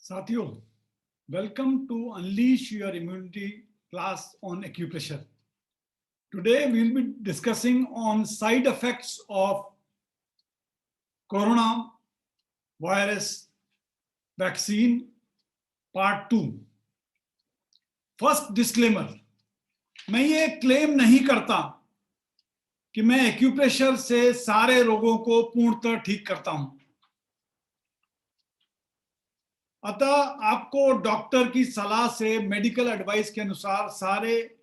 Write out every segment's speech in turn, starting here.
साथियों, welcome to Unleash Your Immunity class on acupressure. Today we will be discussing on side effects of corona virus vaccine part 2. First disclaimer, मैं ये claim नहीं करता कि मैं acupressure से सारे रोगों को पूर्णतः ठीक करता हूं। अतः आपको डॉक्टर की सलाह से मेडिकल एडवाइस के अनुसार सारे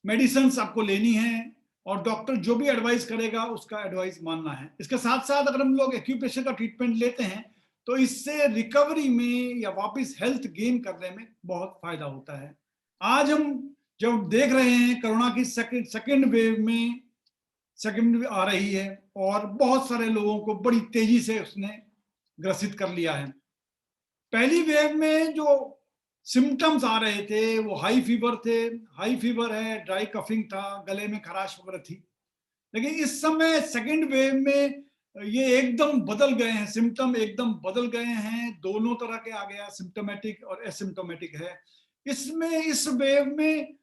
मेडिसिन्स आपको लेनी है और डॉक्टर जो भी एडवाइस करेगा उसका एडवाइस मानना है। इसके साथ साथ अगर हम लोग एक्यूप्रेशर का ट्रीटमेंट लेते हैं तो इससे रिकवरी में या वापस हेल्थ गेन करने में बहुत फायदा होता है। आज हम जब देख रहे हैं कोरोना की सेकेंड वेव आ रही है और बहुत सारे लोगों को बड़ी तेजी से उसने ग्रसित कर लिया है। पहली वेव में जो सिम्टम्स आ रहे थे वो हाई फीवर है, ड्राई कफिंग था, गले में खराश वगैरह थी। लेकिन इस समय सेकेंड वेव में ये एकदम बदल गए हैं, सिम्टम एकदम बदल गए हैं, दोनों तरह के आ गया, सिम्टोमेटिक और एसिम्टोमेटिक है। इसमें इस वेव में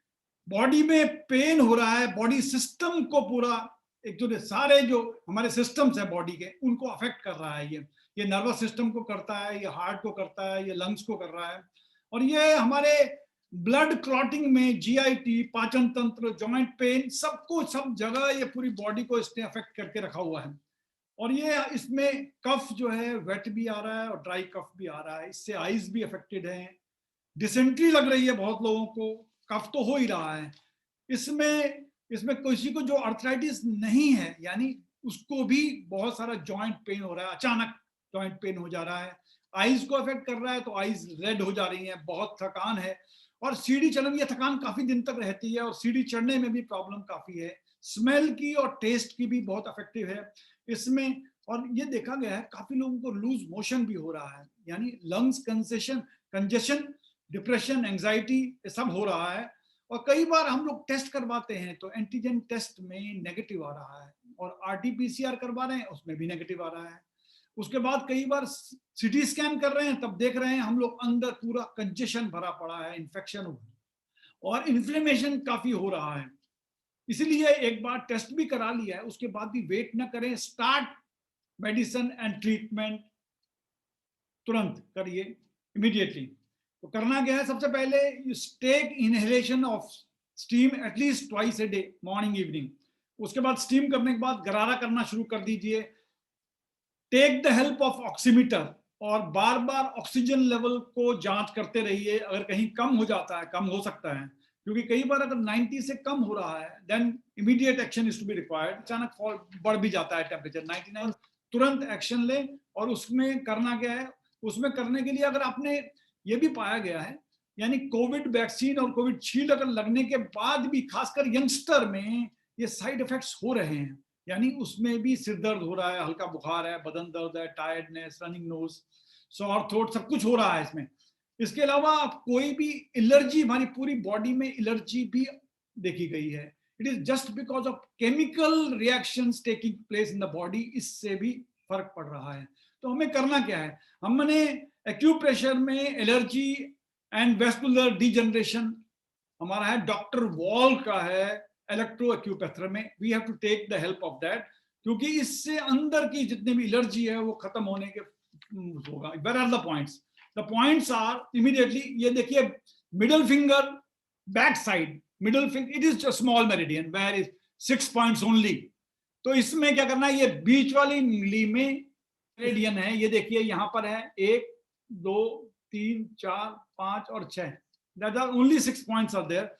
बॉडी में पेन हो रहा है, बॉडी सिस्टम को पूरा एक जो सारे जो हमारे सिस्टम्स है बॉडी के उनको अफेक्ट कर रहा है। ये नर्वस सिस्टम को करता है, ये हार्ट को करता है, ये लंग्स को कर रहा है और ये हमारे ब्लड क्लॉटिंग में जीआईटी, पाचन तंत्र, जॉइंट पेन, सब जगह ये पूरी बॉडी को इसने अफेक्ट करके रखा हुआ है। और ये इसमें कफ जो है वेट भी आ रहा है और ड्राई कफ भी आ रहा है। इससे आईज भी अफेक्टेड है, डिसेंट्री लग रही है बहुत लोगों को, कफ तो हो ही रहा है। इसमें किसी को जो अर्थराइटिस नहीं है यानी उसको भी बहुत सारा जॉइंट पेन हो रहा है, अचानक जॉइंट पेन हो जा रहा है। आईज को अफेक्ट कर रहा है तो आईज रेड हो जा रही हैं, बहुत थकान है और सीढ़ी चढ़ने में ये थकान काफी दिन तक रहती है और सीढ़ी चढ़ने में भी प्रॉब्लम काफी है। स्मेल की और टेस्ट की भी बहुत अफेक्टिव है इसमें। और ये देखा गया है काफी लोगों को लूज मोशन भी हो रहा है, यानी लंग्स कंजेशन, डिप्रेशन, एंजाइटी, ये सब हो रहा है। और कई बार हम लोग टेस्ट करवाते हैं तो एंटीजन टेस्ट में नेगेटिव आ रहा है और आरटीपीसीआर करवा रहे हैं उसमें भी नेगेटिव आ रहा है। उसके बाद कई बार सीटी स्कैन कर रहे हैं तब देख रहे हैं हम लोग अंदर पूरा कंजेशन भरा पड़ा है, इन्फेक्शन और इन्फ्लेमेशन काफी हो रहा है। इसीलिए एक बार टेस्ट भी करा लिया है उसके बाद भी वेट न करें, स्टार्ट मेडिसिन एंड ट्रीटमेंट तुरंत करिए, इमीडिएटली। तो करना क्या है, सबसे पहले take inhalation of steam at least twice a day, morning evening. उसके बाद स्टीम करने के बाद गरारा करना शुरू कर दीजिए। Take the help of oximeter और बार बार ऑक्सीजन लेवल को जांच करते रहिए। अगर कहीं कम हो जाता है, कम हो सकता है क्योंकि कई बार अगर 90 से कम हो रहा है then immediate action is to be required. अचानक फॉल बढ़ भी जाता है टेम्परेचर 99, तुरंत एक्शन ले। और उसमें करना क्या है, उसमें करने के लिए अगर आपने ये भी पाया गया है यानी कोविड वैक्सीन और कोविशील्ड अगर लगने के बाद भी खासकर यंगस्टर में ये साइड इफेक्ट्स हो रहे हैं, यानी उसमें भी सिर दर्द हो रहा है, हल्का बुखार है, बदन दर्द है, tiredness, running nose, sore throat, सब कुछ हो रहा है इसमें। इसके अलावा आप कोई भी एलर्जी, हमारी पूरी बॉडी में एलर्जी भी देखी गई है। It is just because of chemical reactions taking place in the body, इससे भी फर्क पड़ रहा है। तो हमें करना क्या है, हमने एक्यूप्रेशर में एलर्जी एंड वेस्कुलर डिजनरेशन हमारा है, डॉक्टर वॉल का है इलेक्ट्रो एक्यूपैथर में, we have to take the help of that क्योंकि इससे अंदर की जितने भी एलर्जी है वो खत्म होने के होगा। Where are the points? The points are immediately, ये देखिए middle finger back side, middle finger it is a small meridian where is 6 points only. तो इसमें क्या करना है, ये बीच वाली उंगली में मेरिडियन है, ये देखिए यहां पर है 1 2 3 4 5 और 6, that are only 6 points are there.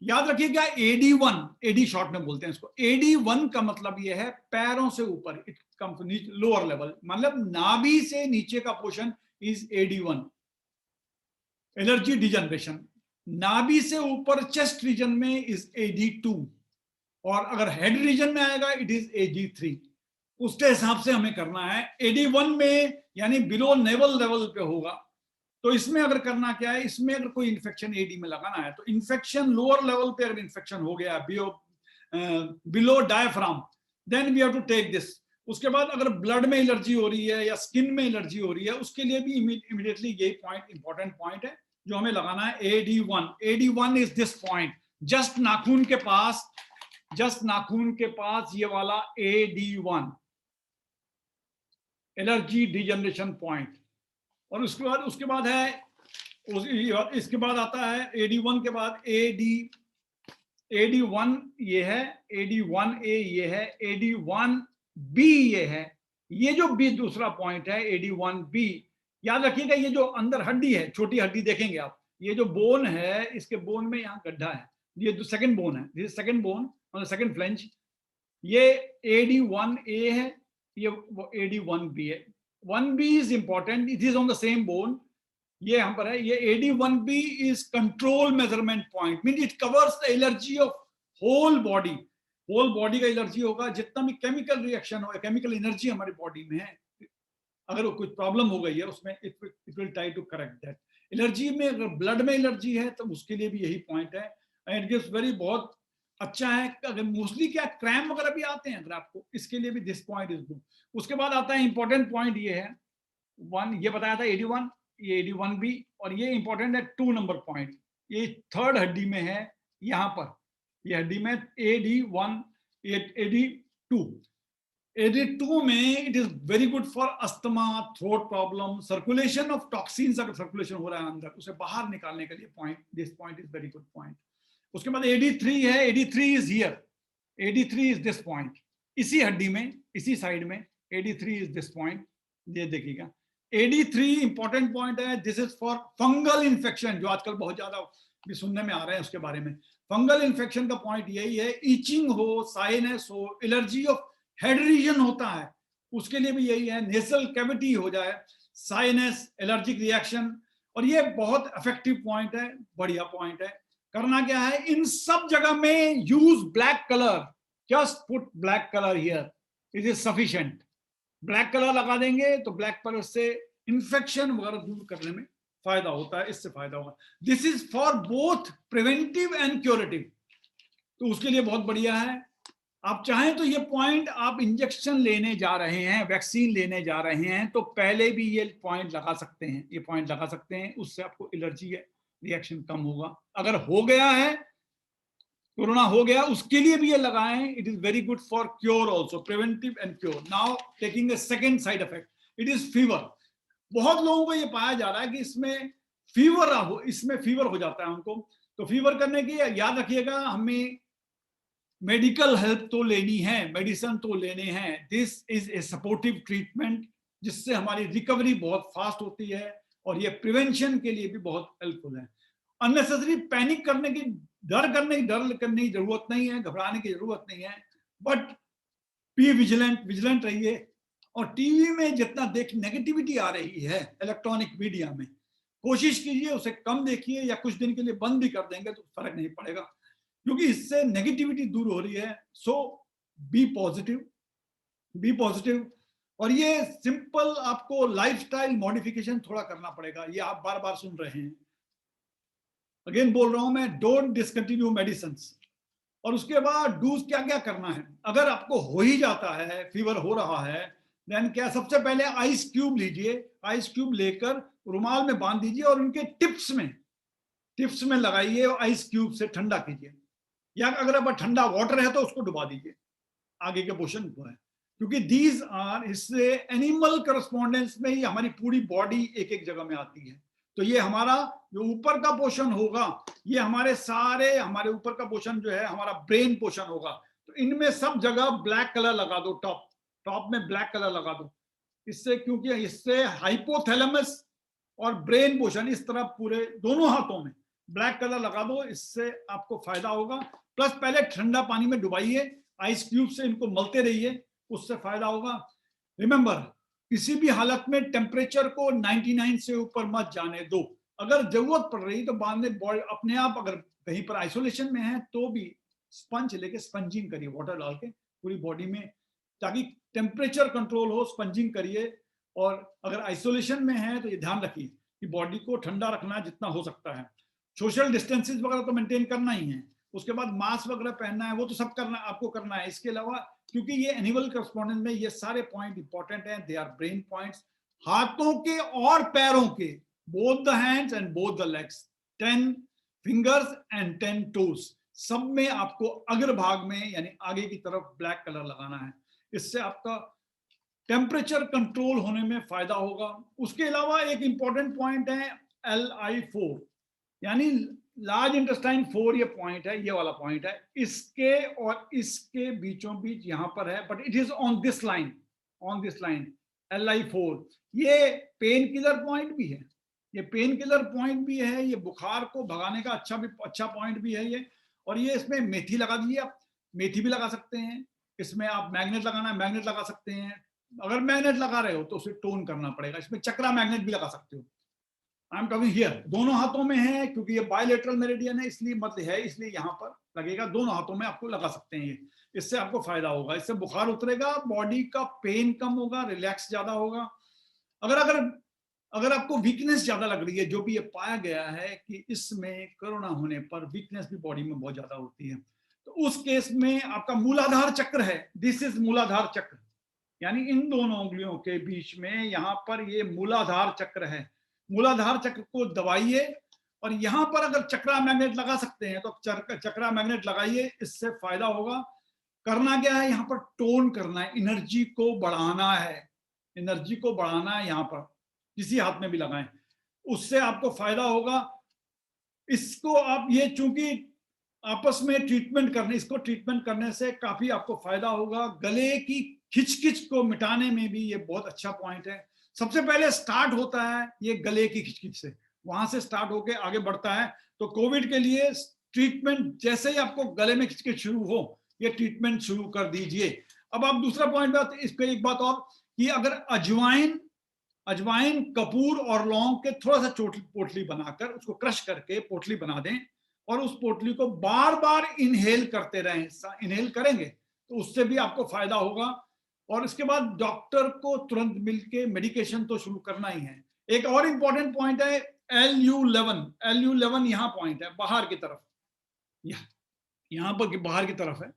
याद रखिएगा AD1, AD शॉर्ट में बोलते हैं इसको। AD1 का मतलब ये है पैरों से ऊपर, इट कम्स लोअर लेवल, मतलब नाभि से नीचे का portion is AD1, allergy degeneration. नाभि से ऊपर चेस्ट रीजन में इज AD2 और अगर हेड रीजन में आएगा इट इज AD3। उसके हिसाब से हमें करना है। AD1 में यानी बिलो नेवल लेवल पे होगा। तो इसमें अगर करना क्या है, इसमें अगर कोई इन्फेक्शन एडी में लगाना है तो इन्फेक्शन लोअर लेवल पे अगर इन्फेक्शन हो गया below diaphragm, then we have to take this. उसके बाद अगर ब्लड में एलर्जी हो रही है या स्किन में एलर्जी हो रही है, उसके लिए भी इमीडिएटली यही पॉइंट इंपॉर्टेंट पॉइंट है जो हमें लगाना है, AD1। AD1 is this point, just नाखून के पास, जस्ट नाखून के पास ये वाला AD1, एलर्जी डिजनरेशन पॉइंट। और उसके बाद है, इसके बाद आता है AD1 के बाद AD1 ये है, AD1A ये है, AD1B ये है। ये जो B दूसरा पॉइंट है AD1B, याद रखिएगा ये जो अंदर हड्डी है, छोटी हड्डी देखेंगे आप, ये जो बोन है, इसके बोन में यहाँ गड्ढा है, ये जो सेकंड बोन है, this second bone on the second phalange, ये AD1A है, ये AD1B है। 1B is important, it is on the same bone, ये यहां पर है। ये AD1B is control measurement point, mean it covers the allergy of whole body. Whole body का एलर्जी होगा, जितना भी केमिकल रिएक्शन हो, केमिकल एनर्जी हमारी बॉडी में है, अगर कुछ प्रॉब्लम हो गई है उसमें, it will try to correct that. Allergy में, अगर ब्लड में एलर्जी है तो उसके लिए भी यही पॉइंट है। एंड इट गिव्स वेरी, बहुत अच्छा है। अगर मोस्टली क्या क्रैम्प वगैरह भी आते हैं अगर आपको, इसके लिए भी दिस पॉइंट इज गुड। उसके बाद आता है इंपॉर्टेंट पॉइंट, ये है 1, ये बताया था AD1, ये AD1B, और ये इंपॉर्टेंट है 2 नंबर पॉइंट, ये थर्ड हड्डी में है, यहां पर ये हड्डी में AD1, AD2। AD2 में it is very good for asthma, throat problem, circulation of toxins, अगर सर्कुलेशन हो रहा है अंदर, उसे बाहर निकालने के लिए point, this point is very good point. उसके बाद AD3 है, AD3 is here, AD3 is this point, इसी हड्डी में, इसी साइड में AD3 इज दिस पॉइंट, ये देखिएगा। AD3 इंपॉर्टेंट पॉइंट है, this is for fungal infection, जो आजकल बहुत ज्यादा भी सुनने में आ रहे हैं उसके बारे में। फंगल इन्फेक्शन का पॉइंट यही है, ईचिंग हो, साइनस हो, एलर्जी ऑफ हेड रीजन होता है, उसके लिए भी यही है, नेसल कैविटी हो जाए, साइनस, एलर्जिक रिएक्शन, और ये बहुत इफेक्टिव पॉइंट है, बढ़िया पॉइंट है। करना क्या है, इन सब जगह में use black colour, just put black colour here, it is sufficient. Black colour लगा देंगे तो ब्लैक कलर से इंफेक्शन वगैरह दूर करने में फायदा होता है, इससे फायदा होगा। This is for both preventive and curative, तो उसके लिए बहुत बढ़िया है। आप चाहें तो ये पॉइंट, आप इंजेक्शन लेने जा रहे हैं, वैक्सीन लेने जा रहे हैं, तो पहले भी ये पॉइंट लगा सकते हैं, ये पॉइंट लगा सकते हैं, उससे आपको एलर्जी रिएक्शन कम होगा। अगर हो गया है, कोरोना हो गया, उसके लिए भी ये लगाएं, it is very good for cure also, preventive and cure. Now taking a second side effect, it is fever. बहुत लोगों को ये पाया जा रहा है कि इसमें फीवर हो जाता है उनको, तो फीवर करने की याद रखिएगा, हमें मेडिकल हेल्प तो लेनी है, मेडिसिन तो लेने हैं। This is a supportive treatment, जिससे हमारी रिकवरी बहुत फास्ट होती है, और ये प्रिवेंशन के लिए भी बहुत हेल्पफुल है। अननेसेसरी पैनिक करने की, डर करने की जरूरत नहीं है, घबराने की जरूरत नहीं है, बट बी विजिलेंट रहिए। और टीवी में जितना नेगेटिविटी आ रही है इलेक्ट्रॉनिक मीडिया में, कोशिश कीजिए उसे कम देखिए, या कुछ दिन के लिए बंद भी कर देंगे तो फर्क नहीं पड़ेगा, क्योंकि इससे नेगेटिविटी दूर हो रही है। सो बी पॉजिटिव। और ये सिंपल आपको लाइफस्टाइल मॉडिफिकेशन थोड़ा करना पड़ेगा, ये आप बार बार सुन रहे हैं, अगेन बोल रहा हूं मैं, डोंट डिसकंटिन्यू मेडिसिन। और उसके बाद डूज क्या क्या करना है, अगर आपको हो ही जाता है, फीवर हो रहा है, देन क्या, सबसे पहले आइस क्यूब लीजिए, आइस क्यूब लेकर रुमाल में बांध दीजिए और उनके टिप्स में लगाइए, और आइस क्यूब से ठंडा कीजिए, या अगर अब ठंडा वाटर है तो उसको डुबा दीजिए आगे के पोर्शन को है, क्योंकि दीज आर, इससे एनिमल करस्पॉन्डेंस में ही हमारी पूरी बॉडी एक एक जगह में आती है। तो ये हमारा जो ऊपर का पोर्शन होगा, ये हमारे ऊपर का पोर्शन जो है हमारा ब्रेन पोर्शन होगा, तो इनमें सब जगह ब्लैक कलर लगा दो, टॉप में ब्लैक कलर लगा दो, इससे, क्योंकि इससे हाइपोथैलेमस और ब्रेन पोर्शन, इस तरह पूरे दोनों हाथों में ब्लैक कलर लगा दो, इससे आपको फायदा होगा। प्लस पहले ठंडा पानी में डुबाइए, आइस क्यूब से इनको मलते रहिए, उससे फायदा होगा। रिमेंबर, किसी भी हालत में टेम्परेचर को 99 से ऊपर मत जाने दो। अगर जरूरत पड़ रही तो बाद में अपने आप, अगर कहीं पर आइसोलेशन में है तो भी स्पंज लेके स्पंजिंग करिए, वाटर डाल के पूरी बॉडी में, ताकि टेम्परेचर कंट्रोल हो, स्पंजिंग करिए। और अगर आइसोलेशन में है तो ये ध्यान रखिए कि बॉडी को ठंडा रखना जितना हो सकता है। सोशल डिस्टेंसेस वगैरह तो मेंटेन करना ही है, उसके बाद मास्क वगैरह पहनना है, वो तो सब करना आपको करना है। इसके अलावा क्योंकि ये एनिमल करस्पॉन्डेंस में ये सारे पॉइंट इंपॉर्टेंट हैं, दे आर ब्रेन पॉइंट्स। हाथों के और पैरों के, both the hands and both the legs, 10 fingers and 10 toes, सब में आपको अग्रभाग में यानी आगे की तरफ ब्लैक कलर लगाना है। इससे आपका टेम्परेचर कंट्रोल होने में फायदा होगा। उसके अलावा एक इंपॉर्टेंट पॉइंट है LI4, यानी लार्ज इंटेस्टाइन 4, ये पॉइंट है, ये वाला पॉइंट है, इसके और इसके बीचों बीच यहां पर है, but it is on this line, on this line LI4। ये पेन किलर पॉइंट भी है, ये पेन किलर पॉइंट भी है, ये बुखार को भगाने का अच्छा पॉइंट भी है ये। और ये इसमें मेथी लगा दीजिए, आप मेथी भी लगा सकते हैं। इसमें आप मैग्नेट लगाना है, मैग्नेट लगा सकते हैं। अगर मैग्नेट लगा रहे हो तो उसे टोन करना पड़ेगा। इसमें चक्रा मैग्नेट भी लगा सकते हो। आई एम टॉकिंग हियर, दोनों हाथों में है, क्योंकि ये बायलेटरल मेरिडियन है, इसलिए मतलब है, इसलिए यहाँ पर लगेगा। दोनों हाथों में आपको लगा सकते हैं ये, इससे आपको फायदा होगा। इससे बुखार उतरेगा, बॉडी का पेन कम होगा, रिलैक्स ज्यादा होगा। अगर अगर अगर आपको वीकनेस ज्यादा लग रही है, जो भी ये पाया गया है कि इसमें कोरोना होने पर वीकनेस भी बॉडी में बहुत ज्यादा होती है, तो उस केस में आपका मूलाधार चक्र है, दिस इज मूलाधार चक्र, यानी इन दोनों उंगलियों के बीच में यहाँ पर ये मूलाधार चक्र है। मूलाधार चक्र को दबाइए, और यहां पर अगर चक्रा मैग्नेट लगा सकते हैं तो चक्रा मैग्नेट लगाइए, इससे फायदा होगा। करना क्या है, यहाँ पर टोन करना है, एनर्जी को बढ़ाना है, एनर्जी को बढ़ाना है। यहाँ पर किसी हाथ में भी लगाएं, उससे आपको फायदा होगा। इसको आप ये चूंकि आपस में ट्रीटमेंट करने, इसको ट्रीटमेंट करने से काफी आपको फायदा होगा। गले की खिचखिच को मिटाने में भी ये बहुत अच्छा पॉइंट है। सबसे पहले स्टार्ट होता है ये गले की खिचखिच से, वहां से स्टार्ट होके आगे बढ़ता है। तो कोविड के लिए ट्रीटमेंट, जैसे ही आपको गले में खिचखिच शुरू हो, ये ट्रीटमेंट शुरू कर दीजिए। अब आप दूसरा पॉइंट बात, इस पे एक बात और, कि अगर अजवाइन, कपूर और लौंग के थोड़ा सा पोटली बनाकर उसको क्रश करके पोटली बना दें, और उस पोटली को बार बार इनहेल करते रहें। इनहेल करेंगे तो उससे भी आपको फायदा होगा। और इसके बाद डॉक्टर को तुरंत मिलके मेडिकेशन तो शुरू करना ही है। एक और इंपॉर्टेंट पॉइंट है LU11 यहाँ पॉइंट है, बाहर की तरफ, यहाँ पर बाहर की तरफ है,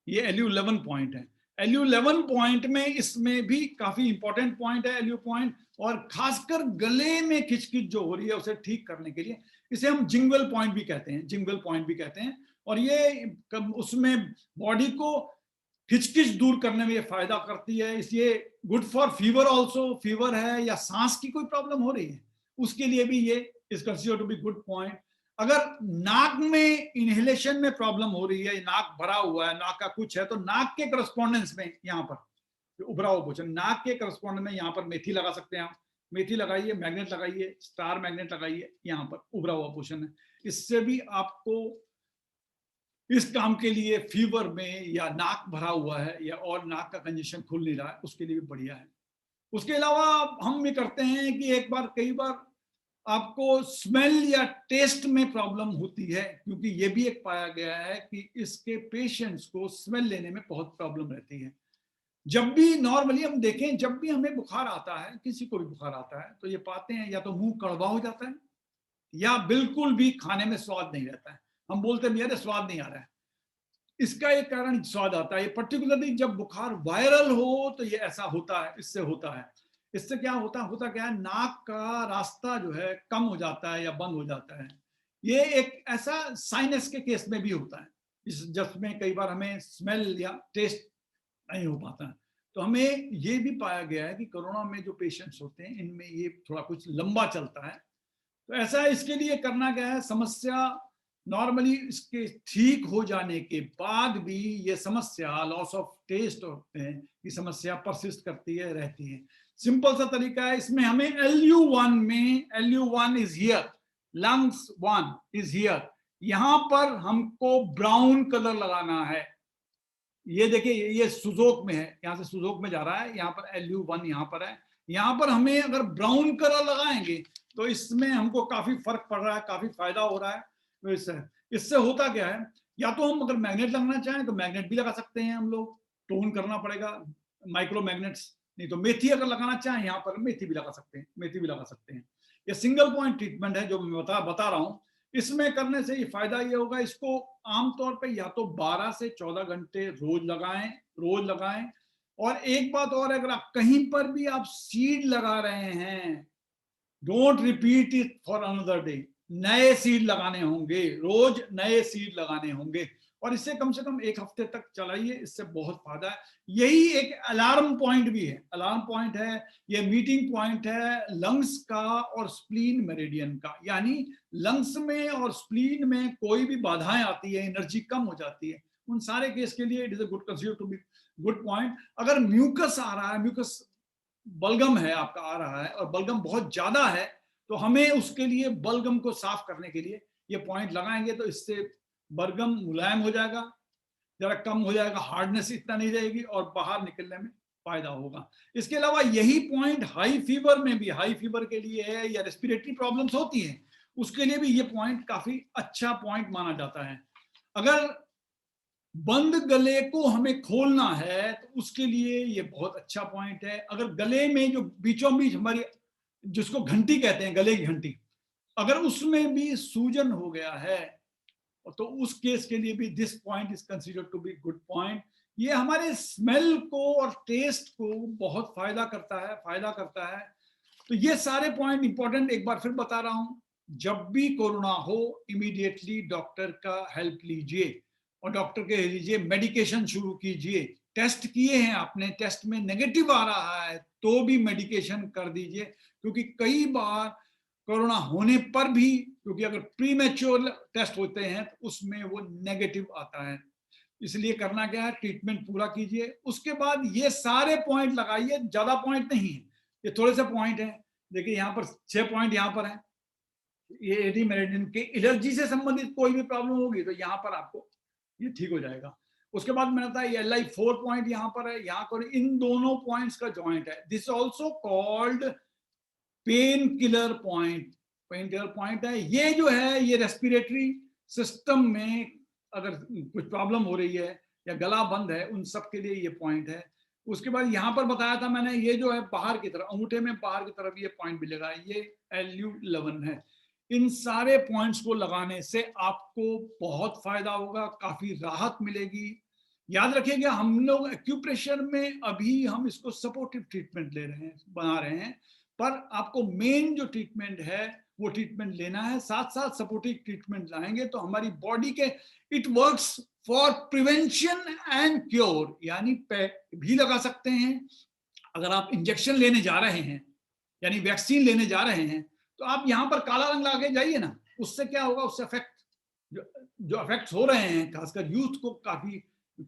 ये LU11 पॉइंट है। LU11 पॉइंट में, इसमें भी काफी इंपॉर्टेंट पॉइंट है LU पॉइंट, और खासकर गले में खिचखिच जो हो रही है उसे ठीक करने के लिए, इसे हम जिंगवेल पॉइंट भी कहते हैं, जिंगवेल पॉइंट भी कहते हैं। और ये उसमें बॉडी को खिचखिच दूर करने में ये फायदा करती है, इसलिए good for fever also. Fever है या सांस की कोई प्रॉब्लम हो रही है, उसके लिए भी ये is considered to be good point. अगर नाक में इनहेलेशन में प्रॉब्लम हो रही है, नाक भरा हुआ है, नाक का कुछ है, तो नाक के करस्पॉन्डेंस में यहाँ पर उभरा हुआ पोर्शन, नाक के करस्पॉन्डेंस में यहाँ पर मेथी लगा सकते हैं आप। मेथी लगाइए, मैग्नेट लगाइए, स्टार मैग्नेट लगाइए, यहाँ पर उभरा हुआ पोर्शन है। इससे भी आपको इस काम के लिए, फीवर में या नाक भरा हुआ है या और नाक का कंजेशन खुल नहीं रहा है, उसके लिए भी बढ़िया है। उसके अलावा हम ये करते हैं कि कई बार आपको स्मेल या टेस्ट में प्रॉब्लम होती है, क्योंकि ये भी एक पाया गया है कि इसके पेशेंट्स को स्मेल लेने में बहुत प्रॉब्लम रहती है। जब भी नॉर्मली हम देखें, जब भी हमें बुखार आता है, किसी को भी बुखार आता है, तो ये पाते हैं या तो मुंह कड़वा हो जाता है, या बिल्कुल भी खाने में स्वाद नहीं रहता है। हम बोलते हैं यार स्वाद नहीं आ रहा है। इसका एक कारण स्वाद आता है, पर्टिकुलरली जब बुखार वायरल हो तो ये ऐसा होता है, इससे होता है। इससे क्या क्या है, नाक का रास्ता जो है कम हो जाता है या बंद हो जाता है। ये एक ऐसा साइनस के केस में भी होता है, जिसमें कई बार हमें स्मेल या टेस्ट नहीं हो पाता है। तो हमें ये भी पाया गया है कि कोरोना में जो पेशेंट्स होते हैं, इनमें ये थोड़ा कुछ लंबा चलता है। तो ऐसा इसके लिए करना क्या है, समस्या नॉर्मली इसके ठीक हो जाने के बाद भी ये समस्या लॉस ऑफ टेस्ट होते हैं, ये समस्या परसिस्ट करती है, रहती है। सिंपल सा तरीका है, इसमें हमें LU1 में, LU1 is here, lungs 1 is here, यहां पर हमको ब्राउन कलर लगाना है। ये देखिए, ये सुजोक में है, यहां से सुजोक में जा रहा है, यहाँ पर LU1 यहाँ पर है। यहाँ पर हमें अगर ब्राउन कलर लगाएंगे तो इसमें हमको काफी फर्क पड़ रहा है, काफी फायदा हो रहा है। इससे होता क्या है, या तो हम अगर मैग्नेट लगाना चाहें तो मैग्नेट भी लगा सकते हैं हम लोग, टोन करना पड़ेगा, माइक्रो मैग्नेट्स। नहीं तो मेथी अगर लगाना चाहें, यहाँ पर मेथी भी लगा सकते हैं, मेथी भी लगा सकते हैं। ये सिंगल पॉइंट ट्रीटमेंट है जो मैं बता रहा हूँ। इसमें करने से ये फायदा ये होगा, इसको आमतौर पे या तो 12 से 14 घंटे रोज लगाएं। और एक बात और, अगर आप कहीं पर भी आप सीड लगा रहे हैं, don't repeat it for another day. नए सीड लगाने होंगे, रोज नए सीड लगाने होंगे, और इससे कम से कम एक हफ्ते तक चलाइए, इससे बहुत फायदा है। यही एक अलार्म पॉइंट भी है, अलार्म पॉइंट है, ये मीटिंग पॉइंट है लंग्स का और स्प्लीन मेरिडियन का। यानी लंग्स में और स्प्लीन में कोई भी बाधाएं आती है, एनर्जी कम हो जाती है, उन सारे केस के लिए it is a good, consider to be good point. अगर म्यूकस आ रहा है, म्यूकस बलगम है आपका आ रहा है, और बलगम बहुत ज्यादा है, तो हमें उसके लिए बलगम को साफ करने के लिए ये पॉइंट लगाएंगे, तो इससे बलगम मुलायम हो जाएगा, जरा कम हो जाएगा, हार्डनेस इतना नहीं रहेगी, और बाहर निकलने में फायदा होगा। इसके अलावा यही पॉइंट हाई फीवर में भी, हाई फीवर के लिए है, या रेस्पिरेटरी प्रॉब्लम्स होती हैं उसके लिए भी ये पॉइंट काफी अच्छा पॉइंट माना जाता है। अगर बंद गले को हमें खोलना है तो उसके लिए ये बहुत अच्छा पॉइंट है। अगर गले में जो बीचों बीच हमारी, जिसको घंटी कहते हैं, गले की घंटी, अगर उसमें भी सूजन हो गया है, तो उस केस के लिए भी this point is considered to be good point. ये हमारे स्मेल को और टेस्ट को बहुत फायदा करता है। तो ये सारे पॉइंट इंपॉर्टेंट, एक बार फिर बता रहा हूं, जब भी कोरोना हो इमीडिएटली डॉक्टर का हेल्प लीजिए, और डॉक्टर के लीजिए, मेडिकेशन शुरू कीजिए। टेस्ट किए हैं आपने, टेस्ट में नेगेटिव आ रहा है तो भी मेडिकेशन कर दीजिए, क्योंकि कई बार कोरोना होने पर भी, क्योंकि अगर प्रीमेच्योर टेस्ट होते हैं तो उसमें वो नेगेटिव आता है, इसलिए करना क्या है, ट्रीटमेंट पूरा कीजिए। उसके बाद ये सारे पॉइंट लगाइए, ज्यादा पॉइंट नहीं है, ये थोड़े से पॉइंट है। देखिए यहाँ पर 6 पॉइंट यहाँ पर है, ये एडी मेरिडियन के एलर्जी से संबंधित कोई भी प्रॉब्लम होगी तो यहाँ पर आपको ये ठीक हो जाएगा। उसके बाद मैंने बताया ये LI 4 पॉइंट यहाँ पर है, यहाँ पर इन दोनों पॉइंट्स का जॉइंट है। This also called pain killer point, pain killer point है। ये जो है ये रेस्पिरेटरी सिस्टम में अगर कुछ प्रॉब्लम हो रही है या गला बंद है, उन सब के लिए ये पॉइंट है। उसके बाद यहाँ पर बताया था मैंने, ये जो है बाहर की तरफ, अंगूठे में बाहर की तरफ ये पॉइंट मिलेगा, ये LU11 है। इन सारे पॉइंट्स को लगाने से आपको बहुत फायदा होगा, काफी राहत मिलेगी। याद रखिएगा हम लोग एक्यूप्रेशर में अभी हम इसको सपोर्टिव ट्रीटमेंट ले रहे हैं, बना रहे हैं, पर आपको मेन जो ट्रीटमेंट है वो ट्रीटमेंट लेना है, साथ साथ सपोर्टिव ट्रीटमेंट लाएंगे तो हमारी बॉडी के, it works for prevention and cure. यानी भी लगा सकते हैं, अगर आप इंजेक्शन लेने जा रहे हैं यानी वैक्सीन लेने जा रहे हैं, तो आप यहाँ पर काला रंग लगा के जाइए ना, उससे क्या होगा, उससे अफेक्ट जो अफेक्ट हो रहे हैं, खासकर यूथ को काफी,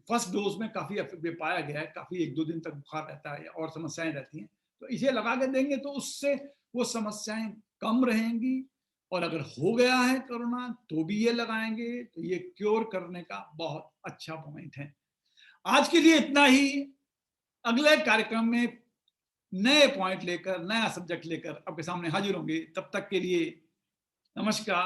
फर्स्ट डोज में काफी अफेक्ट पाया गया है, काफी 1-2 दिन तक बुखार रहता है और समस्याएं रहती हैं, तो इसे लगा के देंगे तो उससे वो समस्याएं कम रहेंगी। और अगर हो गया है कोरोना तो भी ये लगाएंगे तो ये क्योर करने का बहुत अच्छा पॉइंट है। आज के लिए इतना ही, अगले कार्यक्रम में नए पॉइंट लेकर, नया सब्जेक्ट लेकर आपके सामने हाजिर होंगे। तब तक के लिए नमस्कार।